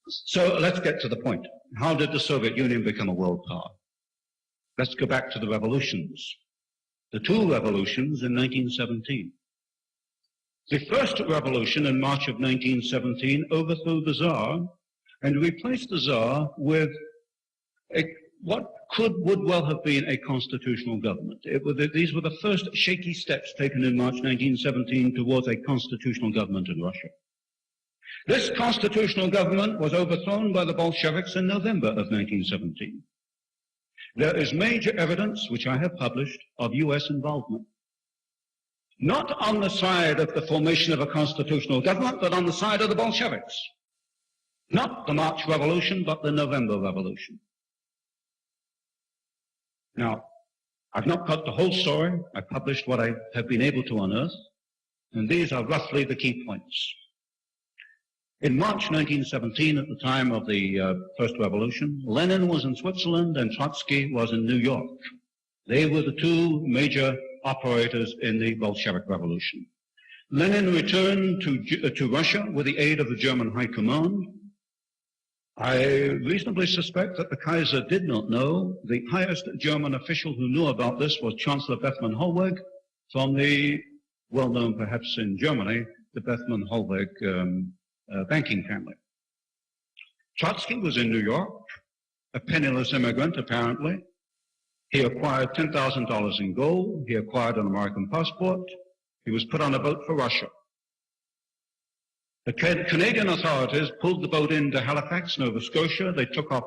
So let's get to the point. How did the Soviet Union become a world power? Let's go back to the revolutions. The two revolutions in 1917. The first revolution in March of 1917 overthrew the Tsar and replaced the Tsar with what would well have been a constitutional government. These were the first shaky steps taken in March 1917 towards a constitutional government in Russia. This constitutional government was overthrown by the Bolsheviks in November of 1917. There is major evidence, which I have published, of U.S. involvement. Not on the side of the formation of a constitutional government, but on the side of the Bolsheviks. Not the March Revolution, but the November Revolution. Now, I've not got the whole story. I published what I have been able to unearth, and these are roughly the key points. In March 1917, at the time of the First Revolution, Lenin was in Switzerland and Trotsky was in New York. They were the two major operators in the Bolshevik Revolution. Lenin returned to Russia with the aid of the German High Command. I reasonably suspect that the Kaiser did not know. The highest German official who knew about this was Chancellor Bethmann Hollweg from the, well-known perhaps in Germany, the Bethmann Hollweg banking family. Trotsky was in New York, a penniless immigrant apparently. He acquired $10,000 in gold. He acquired an American passport. He was put on a boat for Russia. The Canadian authorities pulled the boat into Halifax, Nova Scotia. They took off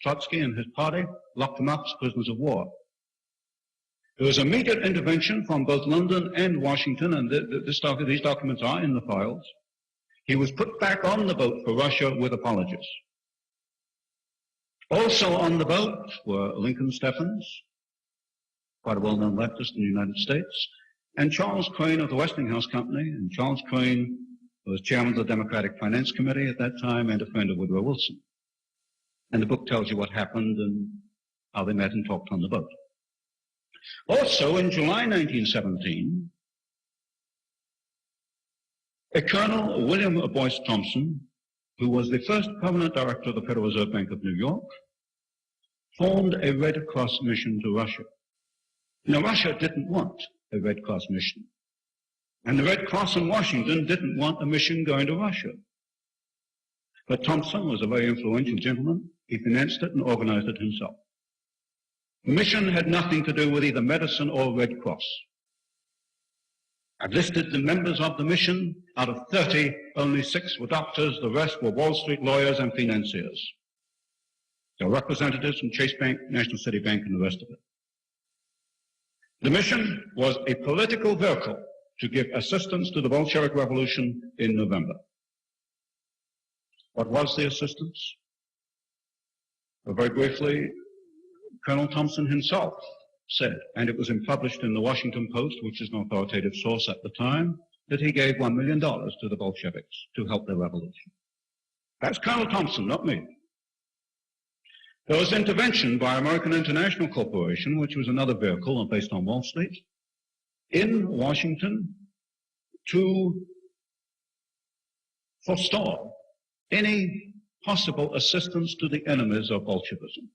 Trotsky and his party, locked them up as prisoners of war. There was immediate intervention from both London and Washington, and these documents are in the files. He was put back on the boat for Russia with apologies. Also on the boat were Lincoln Steffens, quite a well-known leftist in the United States, and Charles Crane of the Westinghouse Company. And Charles Crane was chairman of the Democratic Finance Committee at that time and a friend of Woodrow Wilson. And the book tells you what happened and how they met and talked on the boat. Also in July 1917, a Colonel William Boyce Thompson, who was the first permanent director of the Federal Reserve Bank of New York, formed a Red Cross mission to Russia. Now, Russia didn't want a Red Cross mission. And the Red Cross in Washington didn't want a mission going to Russia. But Thompson was a very influential gentleman. He financed it and organized it himself. The mission had nothing to do with either medicine or Red Cross. I've listed the members of the mission. Out of 30, only 6 were doctors. The rest were Wall Street lawyers and financiers. There were representatives from Chase Bank, National City Bank, and the rest of it. The mission was a political vehicle to give assistance to the Bolshevik Revolution in November. What was the assistance? Well, very briefly, Colonel Thompson himself said, and it was published in the Washington Post, which is an authoritative source at the time, that he gave $1 million to the Bolsheviks to help their revolution. That's Colonel Thompson, not me. There was intervention by American International Corporation, which was another vehicle based on Wall Street, in Washington to forestall any possible assistance to the enemies of Bolshevism.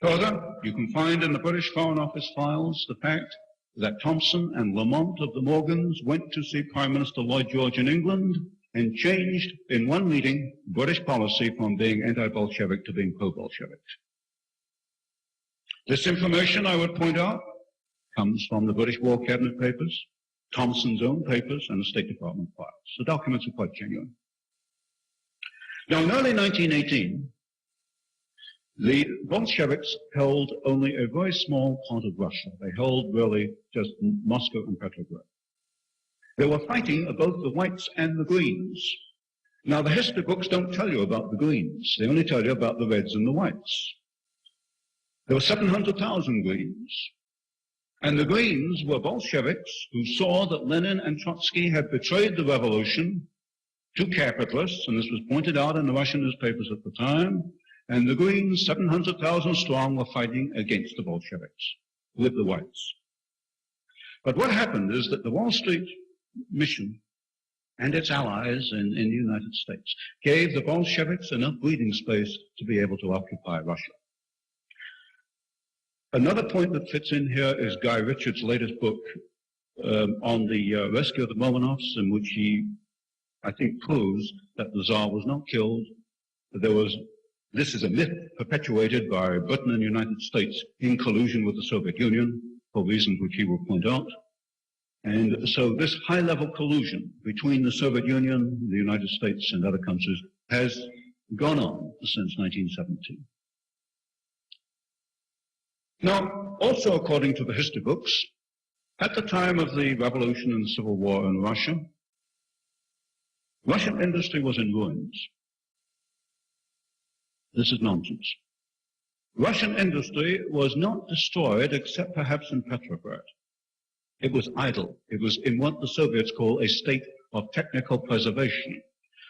Further, you can find in the British Foreign Office files the fact that Thompson and Lamont of the Morgans went to see Prime Minister Lloyd George in England and changed in one meeting British policy from being anti-Bolshevik to being pro-Bolshevik. This information, I would point out, comes from the British War Cabinet papers, Thompson's own papers, and the State Department files. The documents are quite genuine. Now, in early 1918, the Bolsheviks held only a very small part of Russia. They held really just Moscow and Petrograd. They were fighting both the whites and the greens. Now, the history books don't tell you about the greens. They only tell you about the reds and the whites. There were 700,000 greens. And the greens were Bolsheviks who saw that Lenin and Trotsky had betrayed the revolution to capitalists, and this was pointed out in the Russian newspapers at the time. And the Greens, 700,000 strong, were fighting against the Bolsheviks with the whites. But what happened is that the Wall Street mission and its allies in the United States gave the Bolsheviks enough breathing space to be able to occupy Russia. Another point that fits in here is Guy Richard's latest book on the rescue of the Romanovs, in which he, I think, proves that the Tsar was not killed. This is a myth perpetuated by Britain and the United States in collusion with the Soviet Union, for reasons which he will point out. And so this high-level collusion between the Soviet Union, the United States, and other countries has gone on since 1917. Now, also according to the history books, at the time of the revolution and civil war in Russia, Russian industry was in ruins. This is nonsense. Russian industry was not destroyed except perhaps in Petrograd. It was idle. It was in what the Soviets call a state of technical preservation.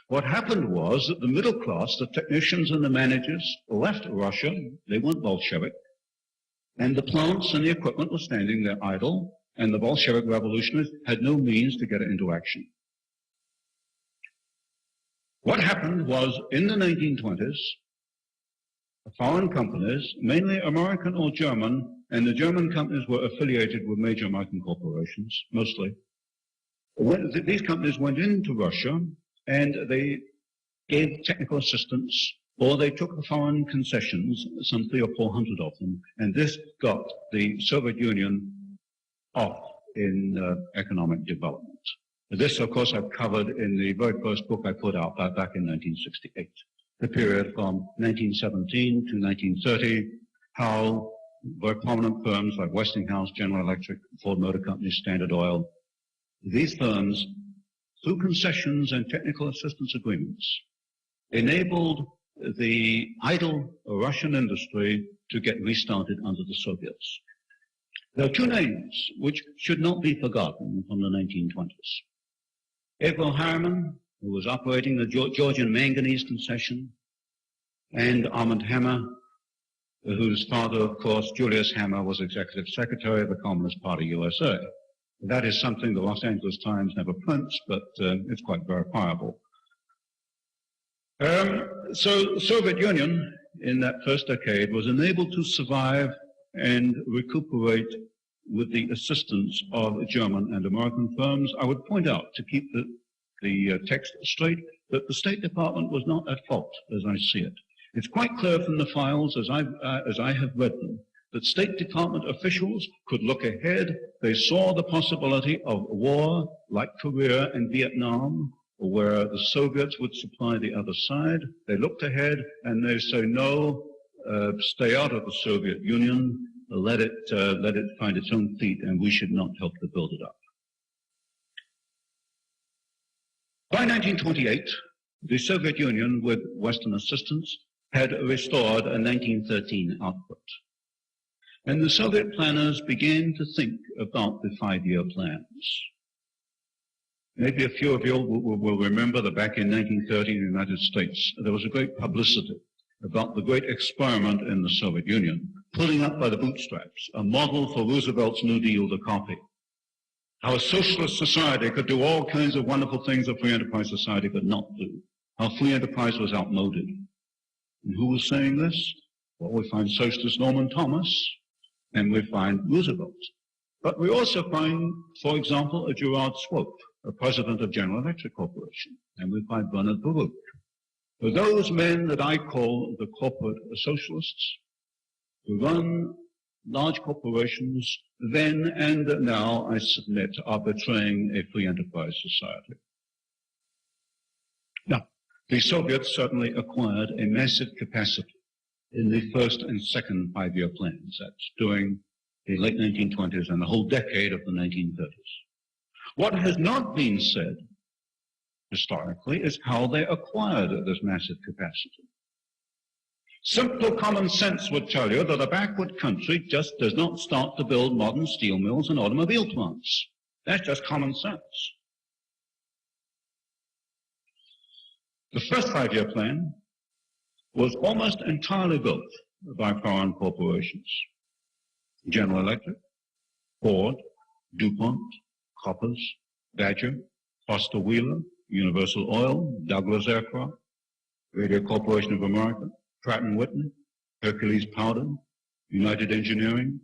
What happened was that the middle class, the technicians and the managers, left Russia. They weren't Bolshevik. And the plants and the equipment were standing there idle, and the Bolshevik revolutionists had no means to get it into action. What happened was, in the 1920s, foreign companies, mainly American or German, and the German companies were affiliated with major American corporations, mostly. These companies went into Russia, and they gave technical assistance, or they took the foreign concessions, some 300 or 400 of them, and this got the Soviet Union off in economic development. This, of course, I've covered in the very first book I put out back in 1968, the period from 1917 to 1930, how very prominent firms like Westinghouse, General Electric, Ford Motor Company, Standard Oil, these firms, through concessions and technical assistance agreements, enabled the idle Russian industry to get restarted under the Soviets. There are two names which should not be forgotten from the 1920s. Averell Harriman, who was operating the Georgian manganese concession, and Armand Hammer, whose father, of course, Julius Hammer, was executive secretary of the Communist Party USA. That is something the Los Angeles Times never prints, but it's quite verifiable. So the Soviet Union, in that first decade, was enabled to survive and recuperate with the assistance of German and American firms. I would point out, to keep the text straight, that the State Department was not at fault, as I see it. It's quite clear from the files, as I have read them, that State Department officials could look ahead. They saw the possibility of war like Korea and Vietnam, where the Soviets would supply the other side. They looked ahead and they say, no, stay out of the Soviet Union, let it find its own feet, and we should not help to build it up. By 1928, the Soviet Union, with Western assistance, had restored a 1913 output. And the Soviet planners began to think about the 5-year plans. Maybe a few of you will remember that back in 1930 in the United States, there was a great publicity about the great experiment in the Soviet Union, pulling up by the bootstraps, a model for Roosevelt's New Deal to copy. How a socialist society could do all kinds of wonderful things a free enterprise society could not do. How free enterprise was outmoded. And who was saying this? Well, we find socialist Norman Thomas, and we find Roosevelt. But we also find, for example, a Gerard Swope, a president of General Electric Corporation, and we find Bernard Baruch. For those men that I call the corporate socialists, who run large corporations, then and now, I submit, are betraying a free enterprise society. Now, the Soviets certainly acquired a massive capacity in the first and second 5-year plans. That's during the late 1920s and the whole decade of the 1930s. What has not been said historically is how they acquired this massive capacity. Simple common sense would tell you that a backward country just does not start to build modern steel mills and automobile plants. That's just common sense. The first 5-year plan was almost entirely built by foreign corporations. General Electric, Ford, DuPont, Koppers, Badger, Foster Wheeler, Universal Oil, Douglas Aircraft, Radio Corporation of America, Pratt & Whitney, Hercules Powder, United Engineering,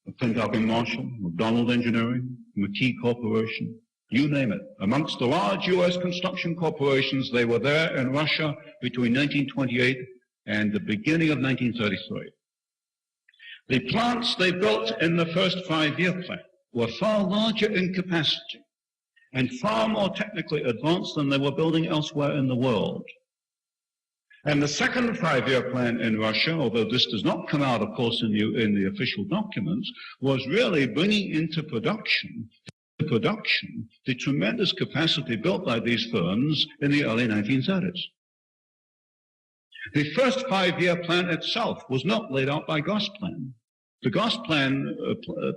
McClintock and Marshall, McDonald Engineering, McKee Corporation, you name it. Amongst the large U.S. construction corporations, they were there in Russia between 1928 and the beginning of 1933. The plants they built in the first 5-year plan were far larger in capacity and far more technically advanced than they were building elsewhere in the world. And the second 5-year plan in Russia, although this does not come out, of course, in the official documents, was really bringing into production the tremendous capacity built by these firms in the early 1930s. The first 5-year plan itself was not laid out by Gosplan. The Gosplan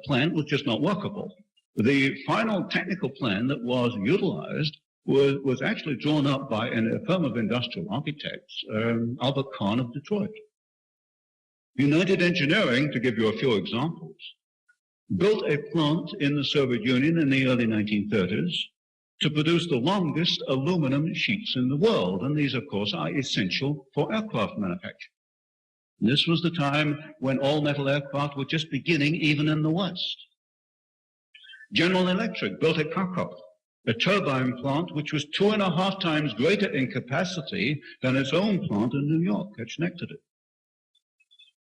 plan was just not workable. The final technical plan that was utilized was actually drawn up by a firm of industrial architects, Albert Kahn of Detroit. United Engineering, to give you a few examples, built a plant in the Soviet Union in the early 1930s to produce the longest aluminum sheets in the world, and these, of course, are essential for aircraft manufacture. And this was the time when all-metal aircraft were just beginning, even in the West. General Electric built at Kharkov a turbine plant which was 2.5 times greater in capacity than its own plant in New York at Schenectady.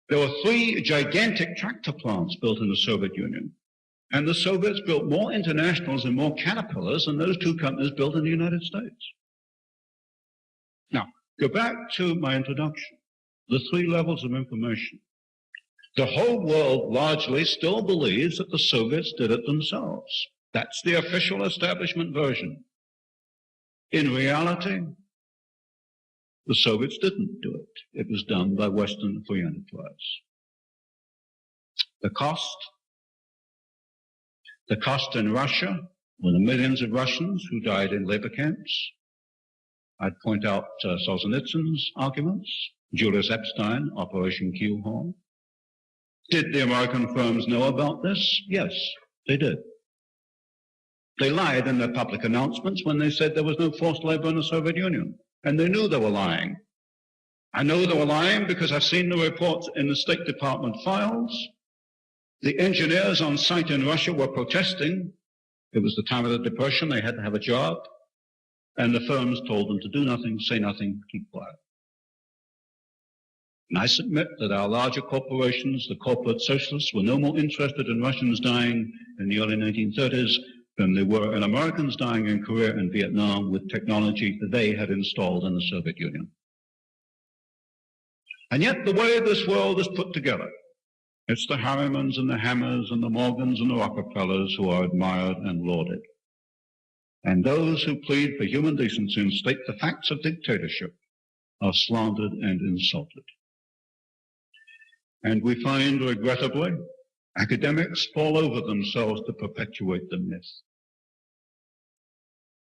There were 3 gigantic tractor plants built in the Soviet Union, and the Soviets built more Internationals and more Caterpillars than those 2 companies built in the United States. Now, go back to my introduction, the 3 levels of information. The whole world largely still believes that the Soviets did it themselves. That's the official establishment version. In reality, the Soviets didn't do it. It was done by Western free enterprise. The cost in Russia were the millions of Russians who died in labor camps. I'd point out Solzhenitsyn's arguments, Julius Epstein, Operation Keelhaul. Did the American firms know about this? Yes, they did. They lied in their public announcements when they said there was no forced labor in the Soviet Union, and they knew they were lying. I know they were lying because I've seen the reports in the State Department files. The engineers on site in Russia were protesting. It was the time of the Depression. They had to have a job. And the firms told them to do nothing, say nothing, keep quiet. And I submit that our larger corporations, the corporate socialists, were no more interested in Russians dying in the early 1930s than they were in Americans dying in Korea and Vietnam with technology that they had installed in the Soviet Union. And yet the way this world is put together, it's the Harrimans and the Hammers and the Morgans and the Rockefellers who are admired and lauded. And those who plead for human decency and state the facts of dictatorship are slandered and insulted. And we find, regrettably, academics fall over themselves to perpetuate the myth.